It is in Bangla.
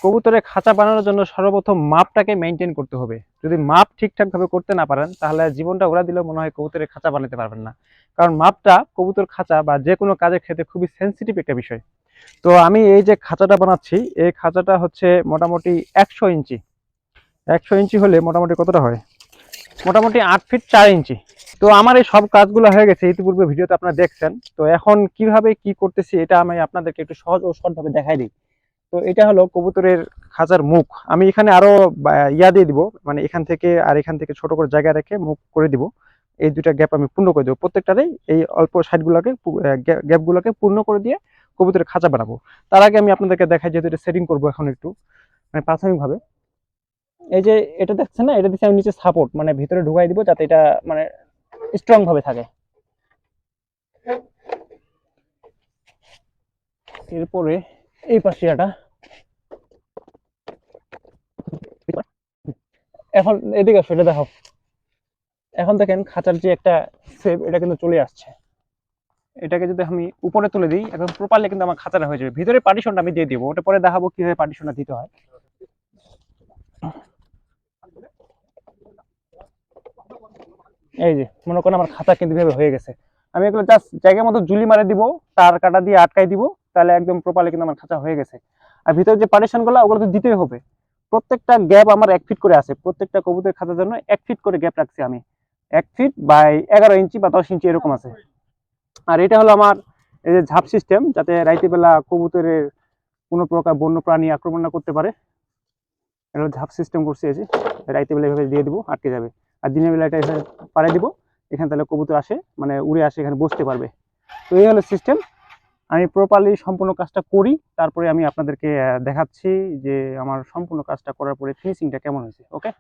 কবুতরের খাঁচা বানানোর জন্য সর্বপ্রথম মাপটাকে মেনটেন করতে হবে। যদি মাপ ঠিকঠাক ভাবে করতে না পারেন তাহলে জীবনটা উড়া দিলেও মনে হয় কবুতরের খাঁচা বানাতে পারবেন না। কারণ মাপটা কবুতর খাঁচা বা যে কোনো কাজের ক্ষেত্রে খুবই সেন্সিটিভ একটা বিষয়। তো আমি এই যে খাঁচাটা বানাচ্ছি, এই খাঁচাটা হচ্ছে মোটামুটি 100 ইঞ্চি। 100 ইঞ্চি হলে মোটামুটি কতটা হয়? মোটামুটি 8 ফিট 4 ইঞ্চি। তো আমার এই সব কাজগুলো হয়ে গেছে, ইতিপূর্বে ভিডিওতে আপনারা দেখছেন। তো এখন কিভাবে কি করতেছি এটা আমি আপনাদেরকে একটু সহজ ও শর্টভাবে দেখাই দিই। তো এটা হলো কবুতরের খাঁচার মুখ। আমি এখানে আরো ইয়া দিয়ে দিব, মানে এখান থেকে আর এখান থেকে ছোট করে জায়গা রেখে মুখ করে দিব। এই দুইটা গ্যাপ আমি পূর্ণ করে দেবো, প্রত্যেকটারেই এই অল্প সাইডগুলোকে গ্যাপগুলোকে পূর্ণ করে দিয়ে কবুতরের খাঁচা বানাবো। তার আগে আমি আপনাদেরকে দেখাই, যেহেতু এটা সেটিং করবো এখন একটু মানে প্রাথমিকভাবে। এই যে এটা দেখছেন না, এটা দিচ্ছি আমি নিচে সাপোর্ট, মানে ভিতরে ঢুকাই দিব যাতে এটা মানে স্ট্রং ভাবে থাকে। এরপরে এই পাশিয়াটা এখন এদিকে আসো, এটা দেখো। এখন দেখেন খাঁচার যে একটা শেপ, এটা কিন্তু চলে আসছে। এটাকে যদি আমি উপরে তুলে দিই একদম প্রপারলি কিন্তু আমার খাঁচাটা হয়ে যাবে। ভিতরে পার্টিশনটা আমি দিয়ে দিব, ওটা পরে দেখাবো কিভাবে পার্টিশনটা দিতে হয়। এই যে মনে করেন আমার খাঁচা কিন্তু এভাবে হয়ে গেছে। আমি এগুলো জাস্ট জায়গা মতো জুলি মারে দিব, তার কাটা দিয়ে আটকাই দিব, তাহলে একদম প্রপারলি কিন্তু আমার খাঁচা হয়ে গেছে। আর ভিতরে যে পার্টিশন গুলো ওগুলো তো দিতেই হবে। প্রত্যেকটা গ্যাপ আমার 1 ফিট করে আছে, প্রত্যেকটা কবুতরের খাঁচার জন্য 1 ফিট করে গ্যাপ রাখছি আমি। 1 ফিট বাই 11 ইঞ্চি বা 10 ইঞ্চি এরকম আছে। আর এটা হলো আমার এই যে ঝাপ সিস্টেম, যাতে রাইতে বেলা কবুতরের কোনো প্রকার বন্য প্রাণী আক্রমণ না করতে পারে। এটা ঝাপ সিস্টেম করছি, এই যে রাইতে বেলা এভাবে দিয়ে দিব, আটকে যাবে। আর দিনের বেলা এটা এখানে পাড়াই দিব, এখানে তাহলে কবুতর আসে মানে উড়ে আসে, এখানে বসতে পারবে। তো এই হলো সিস্টেম। আমি প্রপারলি সম্পূর্ণ কাজটা করি, তারপরে আমি আপনাদেরকে দেখাচ্ছি যে আমার সম্পূর্ণ কাজটা করার পরে ফিনিশিংটা কেমন হয়েছে। ওকে।